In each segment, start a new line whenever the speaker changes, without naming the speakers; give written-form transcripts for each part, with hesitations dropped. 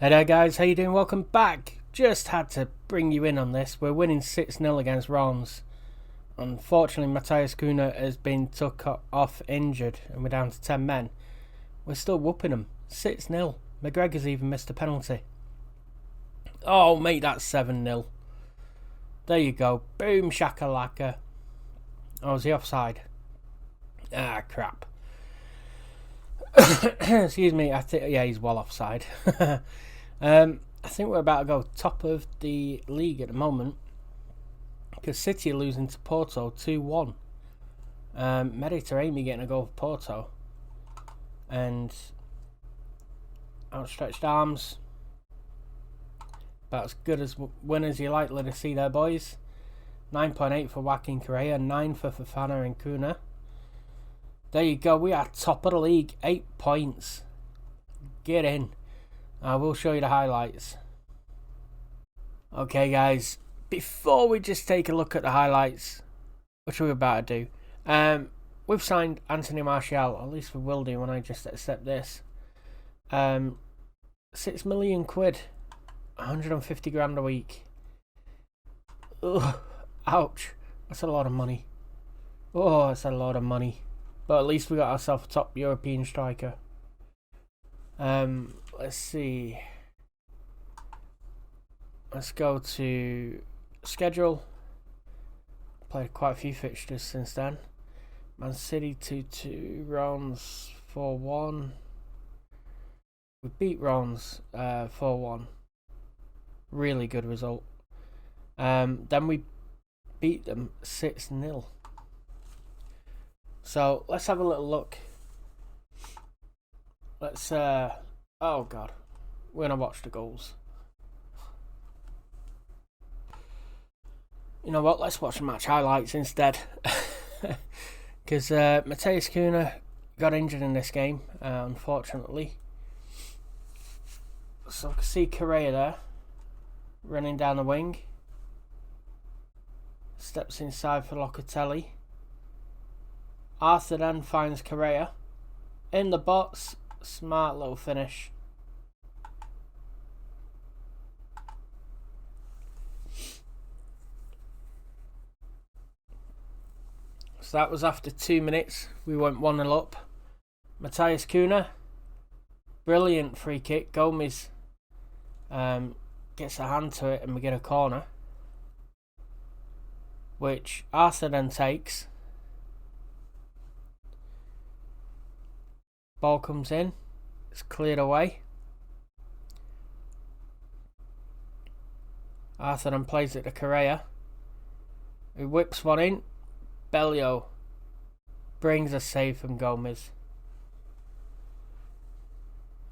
Hey there guys, how you doing? Welcome back. Just had to bring you in on this. We're winning 6-0 against Rons. Unfortunately, Matthias Kuna has been took off injured and we're down to 10 men. We're still whooping them. 6-0. McGregor's even missed a penalty. Oh mate, that's 7-0. There you go. Boom shakalaka. Oh, is he offside? Ah, crap. Excuse me, yeah, he's well offside. I think we're about to go top of the league at the moment because City are losing to Porto 2-1. Mediterranean getting a goal for Porto, and outstretched arms. About as good as winners you're likely to see there, boys. 9.8 for Joaquin Correa, 9 for Fofana and Kuna. There you go, we are top of the league, 8 points. Get in. I will show you the highlights. Okay guys, before we just take a look at the highlights, which we're about to do, we've signed Anthony Martial, at least we will do when I just accept this. 6 million quid, 150 grand a week. Ugh, ouch, that's a lot of money. Oh, that's a lot of money. But at least we got ourselves a top European striker. Let's see. Let's go to schedule. Played quite a few fixtures since then. Man City 2-2, Rons 4-1. We beat Rons 4-1. Really good result. Then we beat them 6-0. So let's have a little look. Let's oh god, we're gonna watch the goals. You know what, let's watch the match highlights instead. Because Matthias Kuna got injured in this game, unfortunately. So I can see Correa there running down the wing. Steps inside for Locatelli. Arthur then finds Correa in the box. Smart little finish. So that was after 2 minutes. We went 1-0 up. Matthias Kuna, brilliant free kick. Gomez gets a hand to it and we get a corner, which Arthur then takes. Ball comes in, it's cleared away. Arthur then plays it to Correa, who whips one in. Bellio brings a save from Gomez.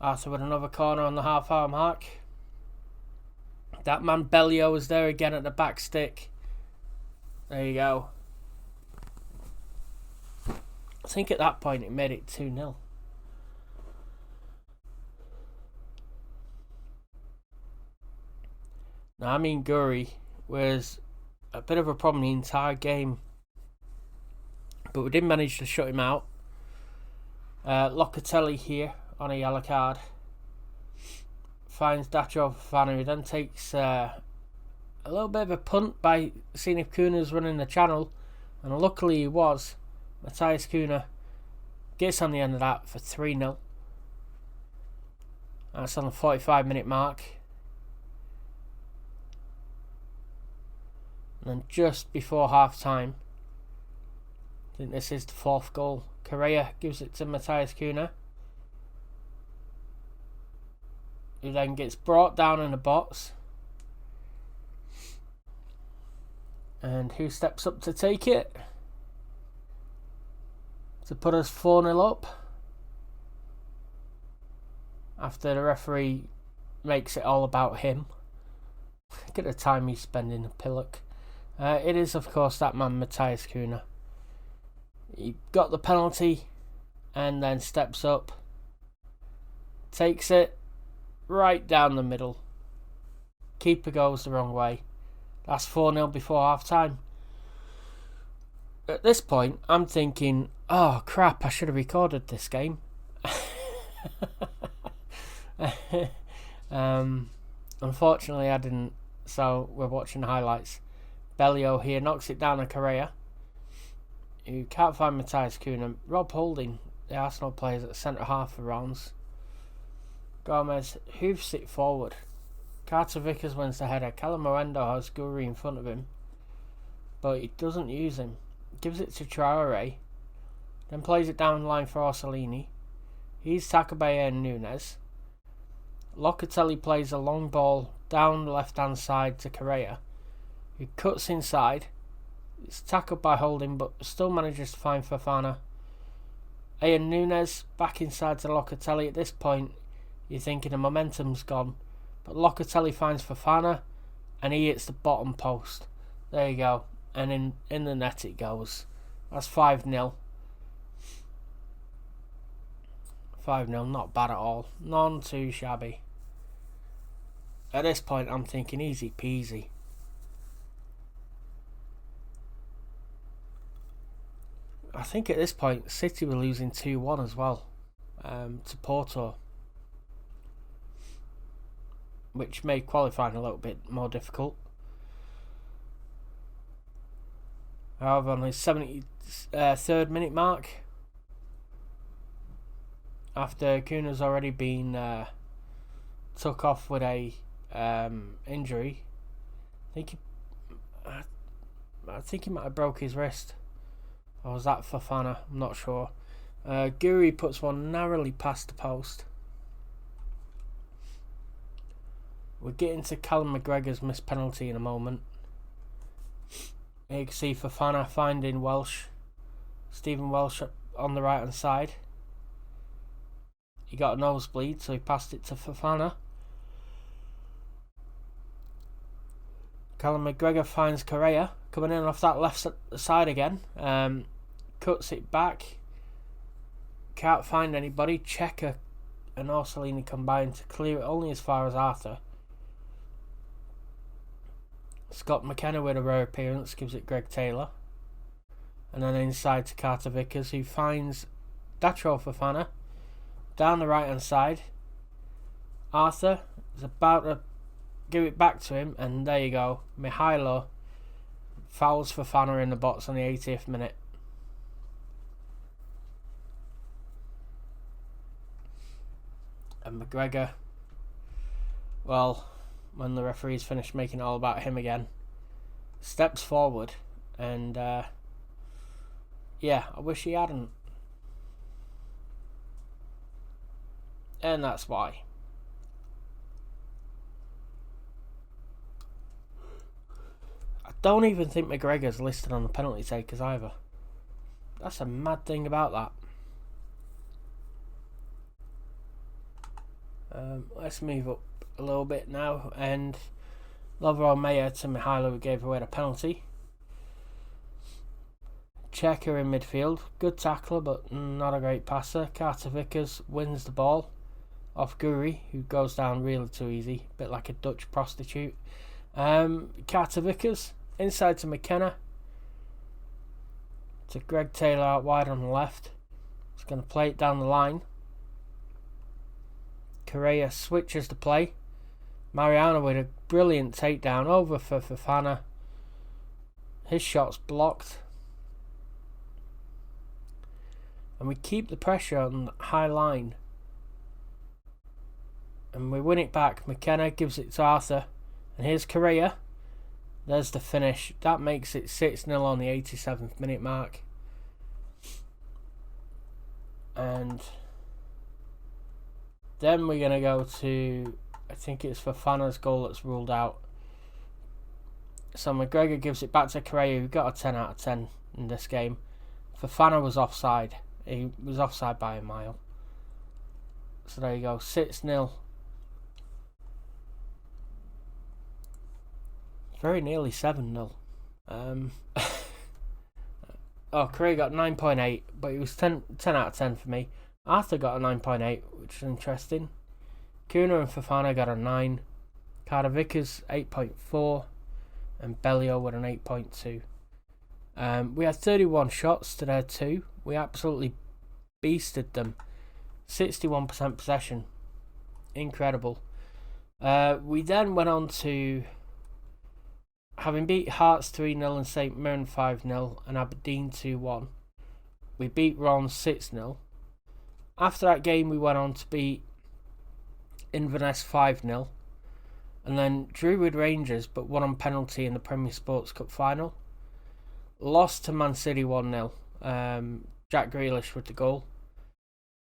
Arthur with another corner on the half-hour mark. That man Bellio is there again at the back stick. There you go. I think at that point it made it 2-0. Now, I mean, Guri was a bit of a problem the entire game, but we did manage to shut him out. Locatelli here on a yellow card finds Dacho Fofana, who then takes a little bit of a punt by seeing if Kuna's running the channel, and luckily he was. Matthias Kuna gets on the end of that for 3-0. That's on the 45-minute mark. And then just before half time, I think this is the 4th goal, Correa gives it to Matthias Kuna, who then gets brought down in the box. And who steps up to take it? To put us 4-0 up. After the referee makes it all about him. Look at the time he's spending the pillock. It is, of course, that man Matthias Kuna. He got the penalty and then steps up, takes it right down the middle. Keeper goes the wrong way. That's 4-0 before half time. At this point, I'm thinking, oh crap, I should have recorded this game. Unfortunately, I didn't, so we're watching the highlights. Bellio here knocks it down to Correa, who can't find Matthias Cunha. Rob Holding, the Arsenal players at centre half for Rons. Gomez hoofs it forward. Carter Vickers wins the header. Callum Morendo has Guri in front of him, but he doesn't use him. Gives it to Traore, then plays it down the line for Orsolini. He's tackled by Nunes. Locatelli plays a long ball down the left-hand side to Correa, who cuts inside. It's tackled by Holding, but still manages to find Fofana. Ian Nunes back inside to Locatelli. At this point, you're thinking the momentum's gone, but Locatelli finds Fofana, and he hits the bottom post. There you go, and in the net it goes. That's 5-0. 5-0, not bad at all. None too shabby. At this point, I'm thinking easy peasy. I think at this point, City were losing 2-1 as well to Porto, which made qualifying a little bit more difficult. However, on the 73rd minute mark, after Kuna's already been took off with a injury, I think he might have broke his wrist. Or was that Fofana? I'm not sure. Guri puts one narrowly past the post. We're getting to Callum McGregor's missed penalty in a moment. Here you can see Fofana finding Welsh. Stephen Welsh on the right hand side. He got a nosebleed, so he passed it to Fofana. Callum McGregor finds Correa coming in off that left side again. Cuts it back. Can't find anybody. Checker and Orsolini combine to clear it only as far as Arthur. Scott McKenna with a rare appearance gives it Greg Taylor. And then inside to Carter Vickers, who finds Datro Fofana down the right hand side. Arthur is about to give it back to him, and there you go. Mihailo fouls Fofana in the box on the 80th minute. And McGregor, well, when the referee's finished making it all about him again, steps forward, and yeah, I wish he hadn't. And that's why. I don't even think McGregor's listed on the penalty takers either. That's a mad thing about that. Let's move up a little bit now, and Lovro Meyer to Mihailo, who gave away the penalty. Checker in midfield, good tackler but not a great passer. Carter Vickers wins the ball off Guri, who goes down really too easy, a bit like a Dutch prostitute. Carter Vickers inside to McKenna, to Greg Taylor out wide on the left. He's going to play it down the line. Correa switches the play. Mariano with a brilliant takedown over for Fofana. His shot's blocked. And we keep the pressure on the high line. And we win it back. McKenna gives it to Arthur. And here's Correa. There's the finish. That makes it 6-0 on the 87th minute mark. And then we're going to go to, I think it's Fofana's goal that's ruled out. So McGregor gives it back to Correa, who got a 10 out of 10 in this game. Fofana was offside. He was offside by a mile. So there you go, 6-0. Very nearly 7-0. Correa got 9.8, but it was 10 out of 10 for me. Arthur got a 9.8, which is interesting. Cunha and Fofana got a 9. Carter Vickers 8.4, and Bellio with an 8.2. We had 31 shots to their 2. We absolutely beasted them. 61% possession. Incredible. We then went on to, having beat Hearts 3-0 and St Mirren 5-0 and Aberdeen 2-1, we beat Rons 6-0. After that game, we went on to beat Inverness 5-0 and then drew with Rangers but won on penalty in the Premier Sports Cup final. Lost to Man City 1-0. Jack Grealish with the goal.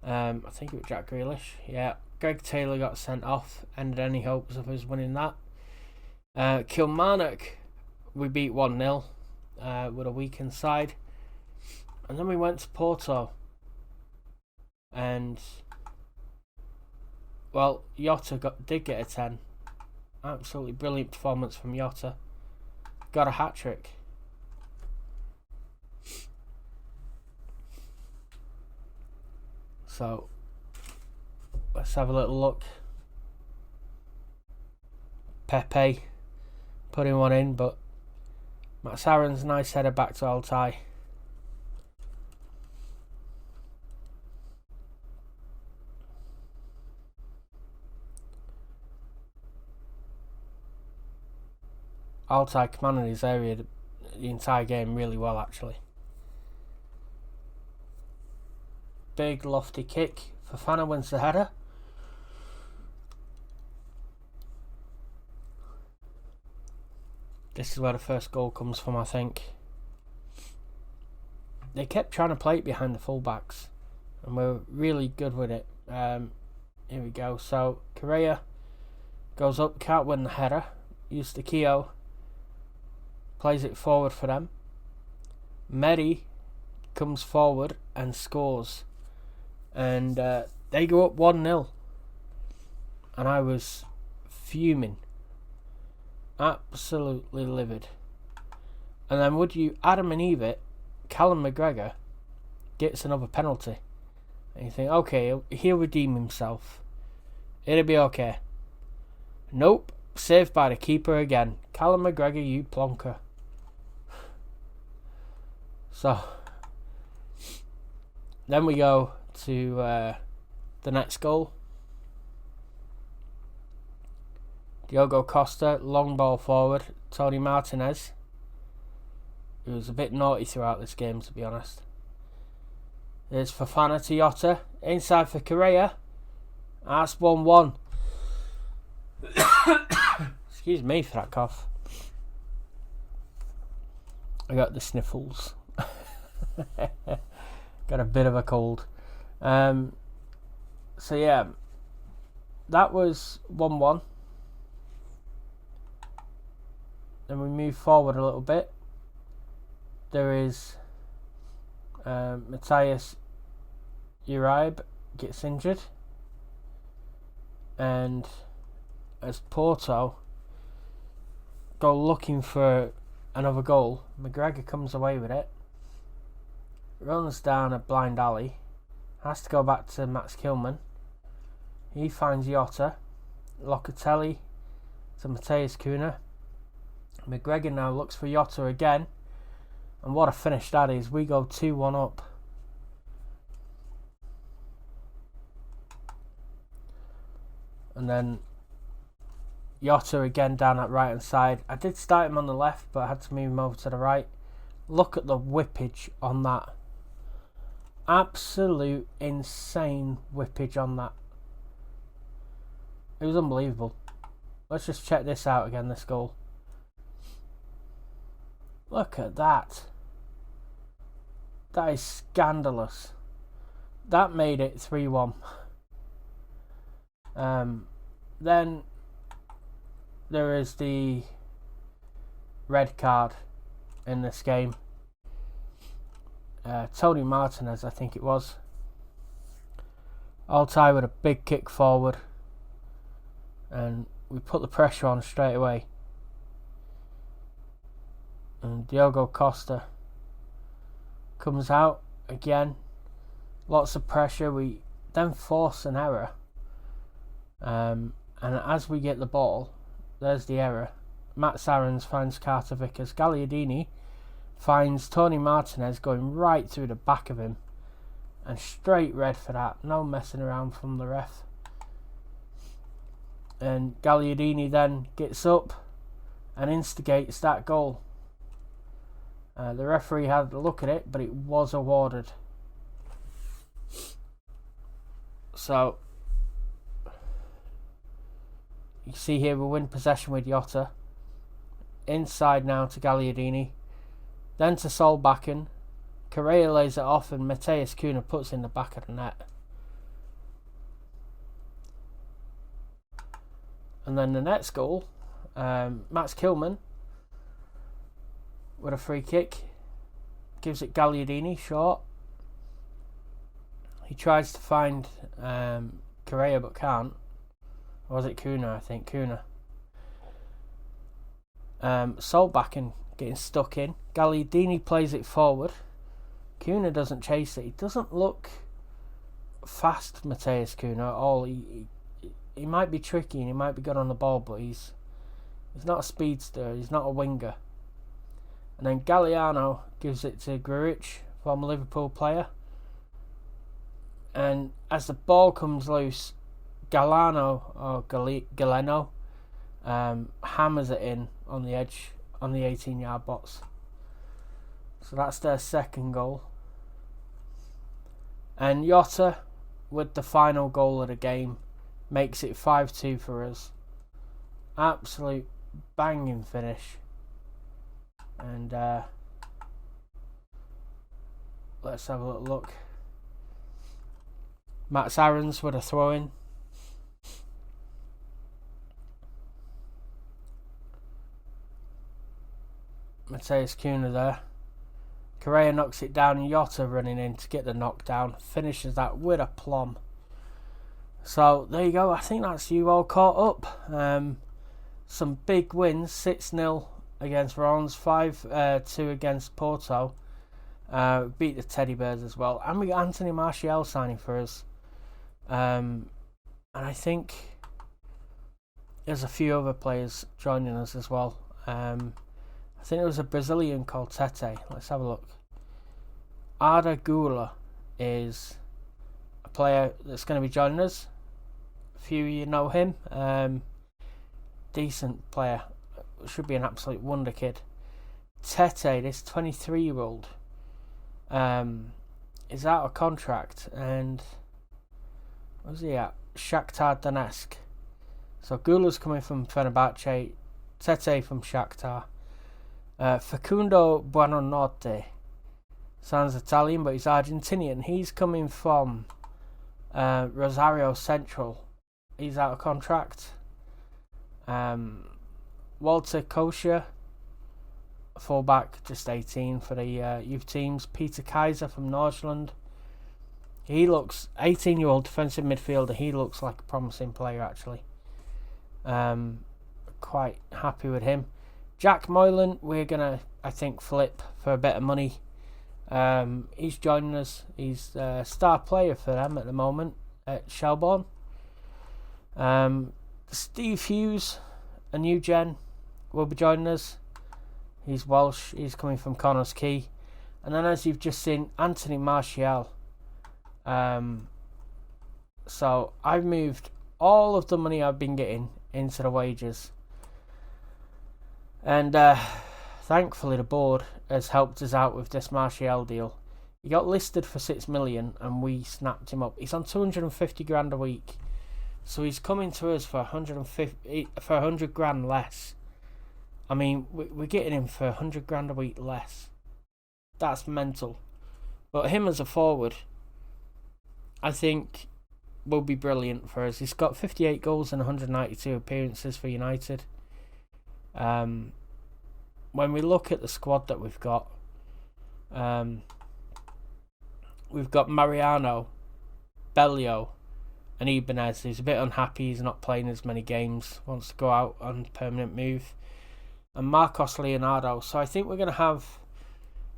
I think it was Jack Grealish. Yeah. Greg Taylor got sent off. Ended any hopes of us winning that. Kilmarnock, we beat 1-0 with a weakened side. And then we went to Porto. And, well, Jota did get a 10. Absolutely brilliant performance from Jota. Got a hat-trick. So, let's have a little look. Pepe putting one in, but Matt Saren's nice header back to Altai. Altai commanded his area the entire game really well, actually. Big lofty kick. Fofana wins the header. This is where the first goal comes from, I think. They kept trying to play it behind the fullbacks, and we're really good with it. Here we go. So Correa goes up, can't win the header. Eustakio plays it forward for them. Medi comes forward and scores. And they go up 1-0. And I was fuming. Absolutely livid. And then would you Adam and Eve it, Callum McGregor gets another penalty. And you think, okay, he'll redeem himself. It'll be okay. Nope. Saved by the keeper again. Callum McGregor, you plonker. So, then we go to the next goal. Diogo Costa, long ball forward. Tony Martinez, who was a bit naughty throughout this game, to be honest. There's Fofana to Jota. Inside for Correa. That's 1-1. Excuse me for that cough. I got the sniffles. Got a bit of a cold. So yeah, that was 1-1. Then we move forward a little bit. There is Matthias Uribe gets injured, and as Porto go looking for another goal, McGregor comes away with it, runs down a blind alley, has to go back to Max Kilman. He finds Jota. Locatelli to Matheus Cunha. McGregor now looks for Jota again, and what a finish that is. We go 2-1 up. And then Jota again down that right hand side. I did start him on the left, but I had to move him over to the right. Look at the whippage on that. Absolute insane whippage on that. It was unbelievable. Let's just check this out again, this goal. Look at that. That is scandalous. That made it 3-1. Then there is the red card in this game. Tony Martinez, I think it was. Altai with a big kick forward, and we put the pressure on straight away. And Diogo Costa comes out again. Lots of pressure. We then force an error. And as we get the ball, there's the error. Matt Sarens finds Carter Vickers. Gagliardini finds Tony Martinez going right through the back of him. And straight red for that. No messing around from the ref. And Gagliardini then gets up and instigates that goal. The referee had a look at it, but it was awarded. So you see here we win possession with Jota. Inside now to Gagliardini. Then to Solbakken. Correa lays it off and Matheus Cunha puts in the back of the net. And then the next goal, Max Kilman with a free kick. Gives it Gagliardini short. He tries to find Correa but can't. Or was it Cunha? I think Cunha. Solbakken getting stuck in. Gagliardini plays it forward. Cunha doesn't chase it. He doesn't look fast, Matheus Cunha, at all. He might be tricky and he might be good on the ball, but he's not a speedster. He's not a winger. And then Galliano gives it to Grujic, former Liverpool player. And as the ball comes loose, Galeno hammers it in on the edge on the 18-yard box. So that's their second goal. And Jota, with the final goal of the game, makes it 5-2 for us. Absolute banging finish. And let's have a little look. Max Aarons with a throw-in. Matheus Cunha there. Correa knocks it down and Jota running in to get the knockdown. Finishes that with aplomb. So there you go. I think that's you all caught up. Some big wins. 6-0 against Rennes. 5-2 against Porto. Beat the Teddy Bears as well. And we got Anthony Martial signing for us. And I think there's a few other players joining us as well. I think there was a Brazilian called Tete. Let's have a look. Arda Gula is a player that's going to be joining us. A few of you know him. Decent player. Should be an absolute wonder kid. Tete, this 23-year-old, is out of contract. And where's he at? Shakhtar Donetsk. So Gula's coming from Fenerbahce. Tete from Shakhtar. Facundo Buonanotte sounds Italian, but he's Argentinian. He's coming from Rosario Central. He's out of contract. Walter Kosher, fullback, just 18 for the youth teams. Peter Kaiser from Nordsjælland. He looks 18-year-old defensive midfielder. He looks like a promising player actually. Quite happy with him. Jack Moylan, we're going to, I think, flip for a bit of money. He's joining us. He's a star player for them at the moment at Shelbourne. Steve Hughes, a new gen, will be joining us. He's Welsh. He's coming from Connors Quay. And then as you've just seen, Anthony Martial. So I've moved all of the money I've been getting into the wages. And thankfully the board has helped us out with this Martial deal. He got listed for 6 million and we snapped him up. He's on 250 grand a week. So he's coming to us for 100 grand less. I mean, we're getting him for 100 grand a week less. That's mental. But him as a forward, I think, will be brilliant for us. He's got 58 goals and 192 appearances for United. When we look at the squad that we've got Mariano, Bellio and Ibanez, who's a bit unhappy. He's not playing as many games, wants to go out on permanent move, and Marcos Leonardo. So I think we're going to have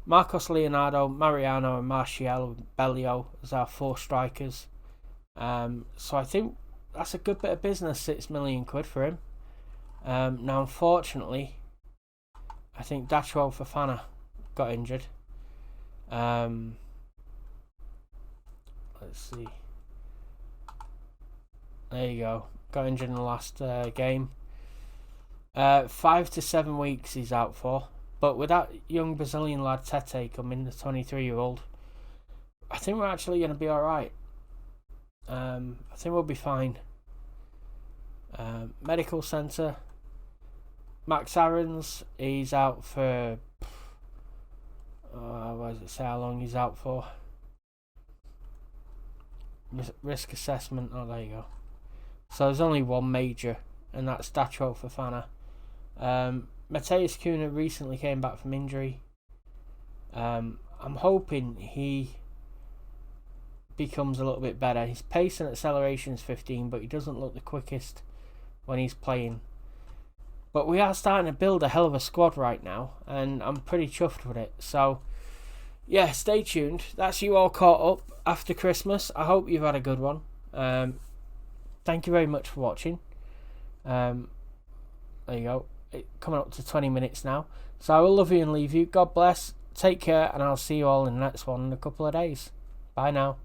Marcos Leonardo, Mariano and Martial and Bellio as our 4 strikers. So I think that's a good bit of business, 6 million quid for him. Now unfortunately I think Dacho Fofana got injured. Let's see. There you go. got injured in the last game. 5 to 7 weeks he's out for. But with that young Brazilian lad Tete coming, the 23-year-old, I think we're actually going to be alright. I think we'll be fine. Medical centre. Max Aarons, he's out for... where does it say how long he's out for? Risk assessment. Oh, there you go. So there's only one major, and that's Datro Fofana. Mateus Cunha recently came back from injury. I'm hoping he becomes a little bit better. His pace and acceleration is 15, but he doesn't look the quickest when he's playing. But we are starting to build a hell of a squad right now, and I'm pretty chuffed with it. So, yeah, stay tuned. That's you all caught up after Christmas. I hope you've had a good one. Thank you very much for watching. There you go. Coming up to 20 minutes now. So I will love you and leave you. God bless. Take care, and I'll see you all in the next one in a couple of days. Bye now.